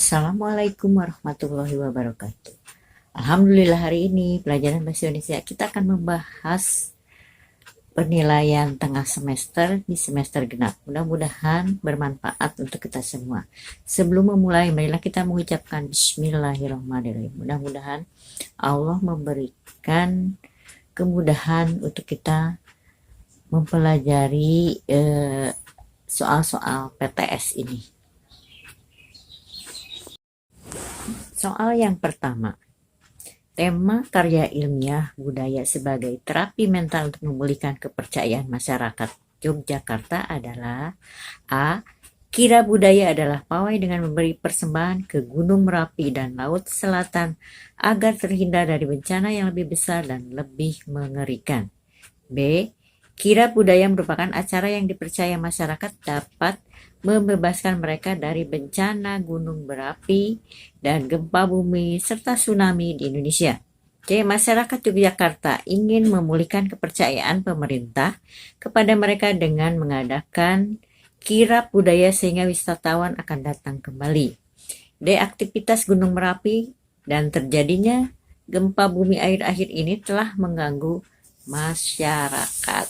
Assalamualaikum warahmatullahi wabarakatuh. Alhamdulillah hari ini pelajaran bahasa Indonesia kita akan membahas penilaian tengah semester di semester genap. Mudah-mudahan bermanfaat untuk kita semua. Sebelum memulai, marilah kita mengucapkan Bismillahirrahmanirrahim. Mudah-mudahan Allah memberikan kemudahan untuk kita mempelajari soal-soal PTS ini. Soal yang pertama, tema karya ilmiah budaya sebagai terapi mental untuk memulihkan kepercayaan masyarakat Yogyakarta adalah A. Kira budaya adalah pawai dengan memberi persembahan ke Gunung Merapi dan Laut Selatan agar terhindar dari bencana yang lebih besar dan lebih mengerikan. B. Kira budaya merupakan acara yang dipercaya masyarakat dapat membebaskan mereka dari bencana gunung berapi dan gempa bumi serta tsunami di Indonesia. C. Masyarakat Yogyakarta ingin memulihkan kepercayaan pemerintah kepada mereka dengan mengadakan kirab budaya sehingga wisatawan akan datang kembali. D. Aktivitas Gunung Merapi dan terjadinya gempa bumi akhir-akhir ini telah mengganggu masyarakat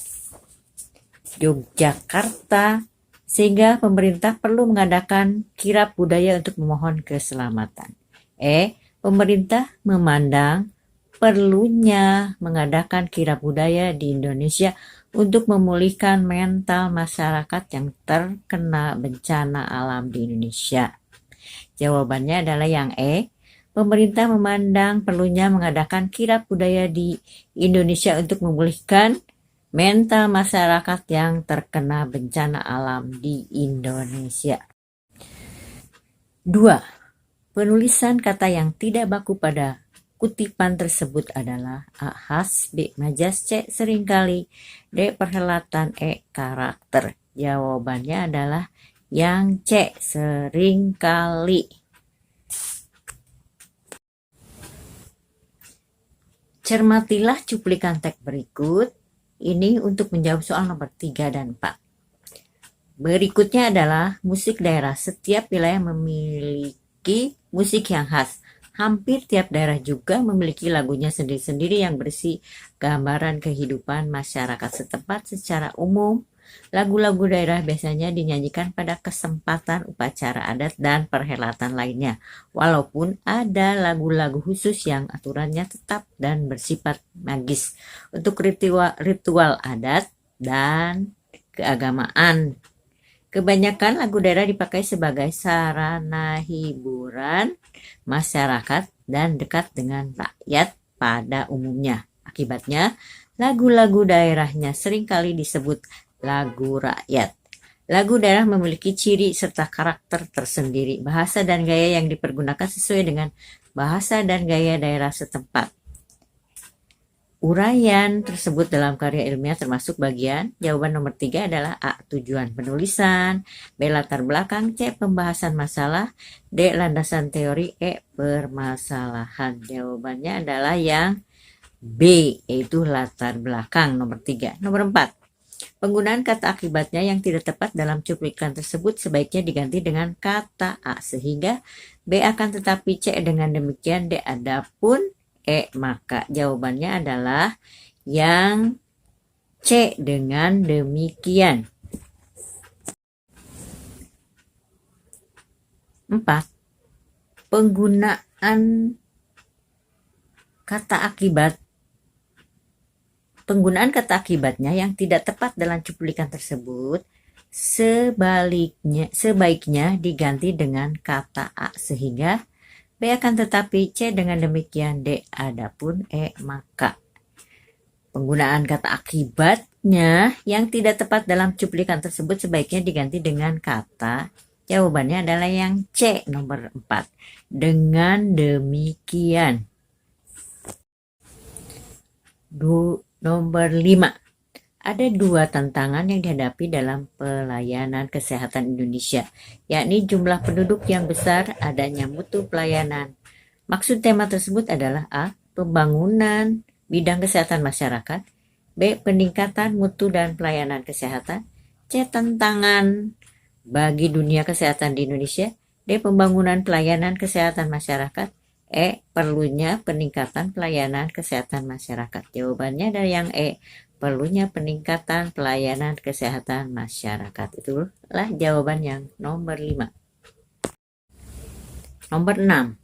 Yogyakarta sehingga pemerintah perlu mengadakan kirab budaya untuk memohon keselamatan. E. Pemerintah memandang perlunya mengadakan kirab budaya di Indonesia untuk memulihkan mental masyarakat yang terkena bencana alam di Indonesia. Jawabannya adalah yang E. Pemerintah memandang perlunya mengadakan kirab budaya di Indonesia untuk memulihkan mental masyarakat yang terkena bencana alam di Indonesia. 2. Penulisan kata yang tidak baku pada kutipan tersebut adalah A. Khas, B. Majas, C. Seringkali, D. Perhelatan, E. Karakter. Jawabannya adalah yang C. Seringkali. Cermatilah cuplikan teks berikut. Ini untuk menjawab soal nomor 3 dan 4. Berikutnya adalah musik daerah. Setiap wilayah memiliki musik yang khas. Hampir tiap daerah juga memiliki lagunya sendiri-sendiri yang berisi gambaran kehidupan masyarakat setempat. Secara umum, lagu-lagu daerah biasanya dinyanyikan pada kesempatan upacara adat dan perhelatan lainnya. Walaupun ada lagu-lagu khusus yang aturannya tetap dan bersifat magis untuk ritual adat dan keagamaan. Kebanyakan lagu daerah dipakai sebagai sarana hiburan masyarakat dan dekat dengan rakyat pada umumnya. Akibatnya, lagu-lagu daerahnya seringkali disebut lagu rakyat. Lagu daerah memiliki ciri serta karakter tersendiri. Bahasa dan gaya yang dipergunakan sesuai dengan bahasa dan gaya daerah setempat. Uraian tersebut dalam karya ilmiah termasuk bagian. Jawaban nomor 3 adalah A. Tujuan penulisan, B. Latar belakang, C. Pembahasan masalah, D. Landasan teori, E. Permasalahan. Jawabannya adalah yang B, yaitu latar belakang nomor 3. Nomor 4. Penggunaan kata akibatnya yang tidak tepat dalam cuplikan tersebut sebaiknya diganti dengan kata A, sehingga B akan tetapi C dengan demikian D adapun E maka. Jawabannya adalah yang C dengan demikian. 4. Penggunaan kata akibatnya yang tidak tepat dalam cuplikan tersebut sebaiknya diganti dengan kata A, sehingga B akan tetapi C dengan demikian D adapun E maka. Penggunaan kata akibatnya yang tidak tepat dalam cuplikan tersebut sebaiknya diganti dengan kata. Jawabannya adalah yang C nomor 4. Dengan demikian. Nomor 5. Ada 2 tantangan yang dihadapi dalam pelayanan kesehatan Indonesia, yakni jumlah penduduk yang besar, adanya mutu pelayanan. Maksud tema tersebut adalah A. Pembangunan bidang kesehatan masyarakat, B. Peningkatan mutu dan pelayanan kesehatan, C. Tantangan bagi dunia kesehatan di Indonesia, D. D. Pembangunan pelayanan kesehatan masyarakat. E. Perlunya peningkatan pelayanan kesehatan masyarakat. Jawabannya dari yang E. Perlunya peningkatan pelayanan kesehatan masyarakat. Itulah jawaban yang nomor 5. Nomor 6.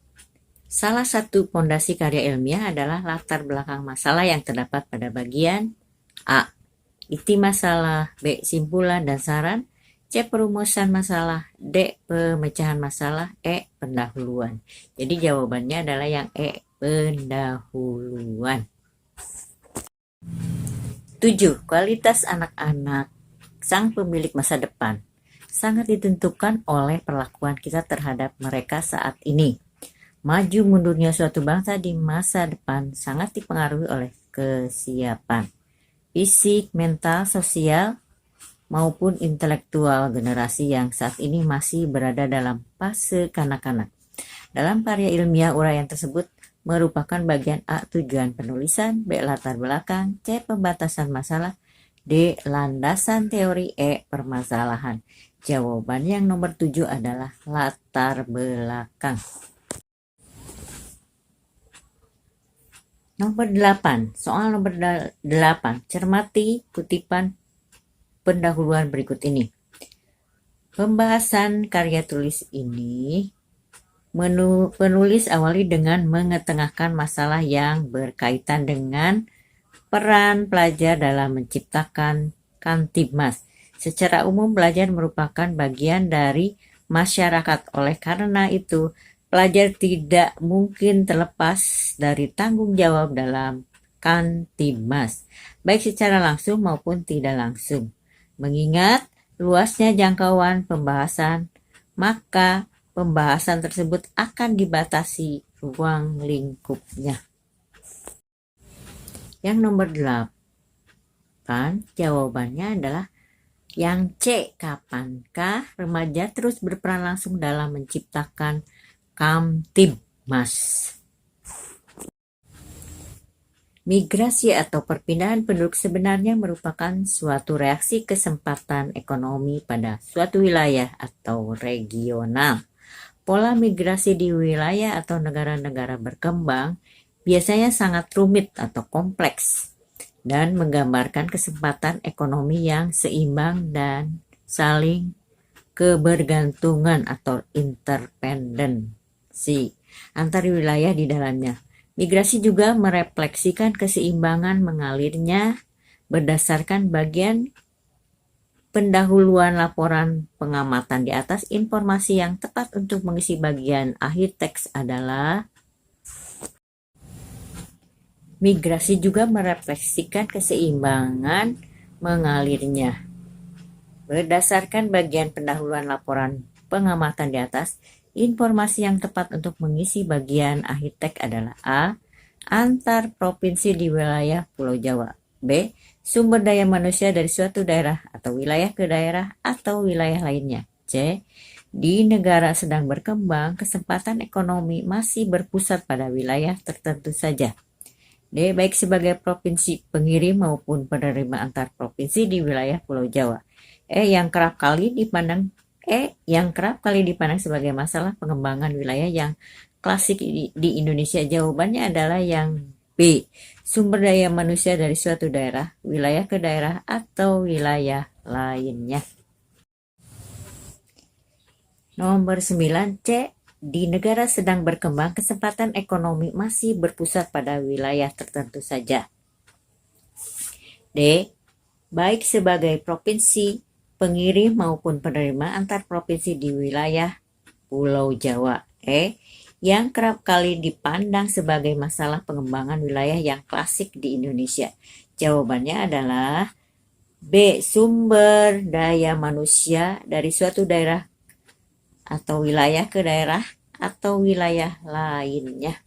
Salah satu pondasi karya ilmiah adalah latar belakang masalah yang terdapat pada bagian A. Inti masalah, B. Simpulan dan saran, C. Perumusan masalah, D. Pemecahan masalah, E. Pendahuluan. Jadi jawabannya adalah yang E. Pendahuluan. 7. Kualitas anak-anak sang pemilik masa depan sangat ditentukan oleh perlakuan kita terhadap mereka saat ini. Maju mundurnya suatu bangsa di masa depan sangat dipengaruhi oleh kesiapan fisik, mental, sosial, maupun intelektual generasi yang saat ini masih berada dalam fase kanak-kanak. Dalam karya ilmiah, uraian tersebut merupakan bagian A. Tujuan penulisan, B. Latar belakang, C. Pembatasan masalah, D. Landasan teori, E. Permasalahan. Jawaban yang nomor 7 adalah latar belakang. Nomor 8, soal nomor 8, cermati kutipan pendahuluan berikut ini. Pembahasan karya tulis ini penulis awali dengan mengetengahkan masalah yang berkaitan dengan peran pelajar dalam menciptakan Kamtibmas. Secara umum, pelajar merupakan bagian dari masyarakat. Oleh karena itu, pelajar tidak mungkin terlepas dari tanggung jawab dalam Kamtibmas, baik secara langsung maupun tidak langsung. Mengingat luasnya jangkauan pembahasan, maka pembahasan tersebut akan dibatasi ruang lingkupnya. Yang nomor 8, jawabannya adalah yang C. Kapankah remaja terus berperan langsung dalam menciptakan Kamtibmas? Migrasi atau perpindahan penduduk sebenarnya merupakan suatu reaksi kesempatan ekonomi pada suatu wilayah atau regional. Pola migrasi di wilayah atau negara-negara berkembang biasanya sangat rumit atau kompleks dan menggambarkan kesempatan ekonomi yang seimbang dan saling kebergantungan atau interdependensi antar wilayah di dalamnya. Migrasi juga merefleksikan keseimbangan mengalirnya berdasarkan bagian pendahuluan laporan pengamatan di atas. Informasi yang tepat untuk mengisi bagian akhir teks adalah migrasi juga merefleksikan keseimbangan mengalirnya berdasarkan bagian pendahuluan laporan pengamatan di atas. Informasi yang tepat untuk mengisi bagian akhir teks adalah A. Antar provinsi di wilayah Pulau Jawa, B. Sumber daya manusia dari suatu daerah atau wilayah ke daerah atau wilayah lainnya, C. Di negara sedang berkembang, kesempatan ekonomi masih berpusat pada wilayah tertentu saja, D. Baik sebagai provinsi pengirim maupun penerima antar provinsi di wilayah Pulau Jawa, yang kerap kali dipandang sebagai masalah pengembangan wilayah yang klasik di Indonesia. Jawabannya adalah yang B. Sumber daya manusia dari suatu daerah, wilayah ke daerah, atau wilayah lainnya. Nomor 9, C. Di negara sedang berkembang, kesempatan ekonomi masih berpusat pada wilayah tertentu saja. D. Baik sebagai provinsi pengirim maupun penerima antar provinsi di wilayah Pulau Jawa, yang kerap kali dipandang sebagai masalah pengembangan wilayah yang klasik di Indonesia. Jawabannya adalah B. Sumber daya manusia dari suatu daerah atau wilayah ke daerah atau wilayah lainnya.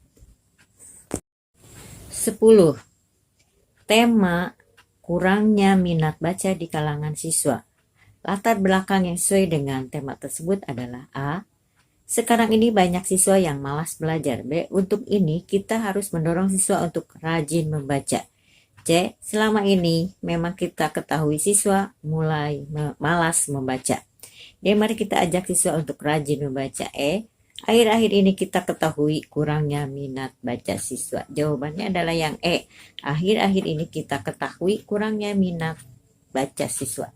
10. Tema kurangnya minat baca di kalangan siswa. Latar belakang yang sesuai dengan tema tersebut adalah A. Sekarang ini banyak siswa yang malas belajar. B. Untuk ini kita harus mendorong siswa untuk rajin membaca. C. Selama ini memang kita ketahui siswa mulai malas membaca. Ya, mari kita ajak siswa untuk rajin membaca. Akhir-akhir ini kita ketahui kurangnya minat baca siswa. Jawabannya adalah yang E. Akhir-akhir ini kita ketahui kurangnya minat baca siswa.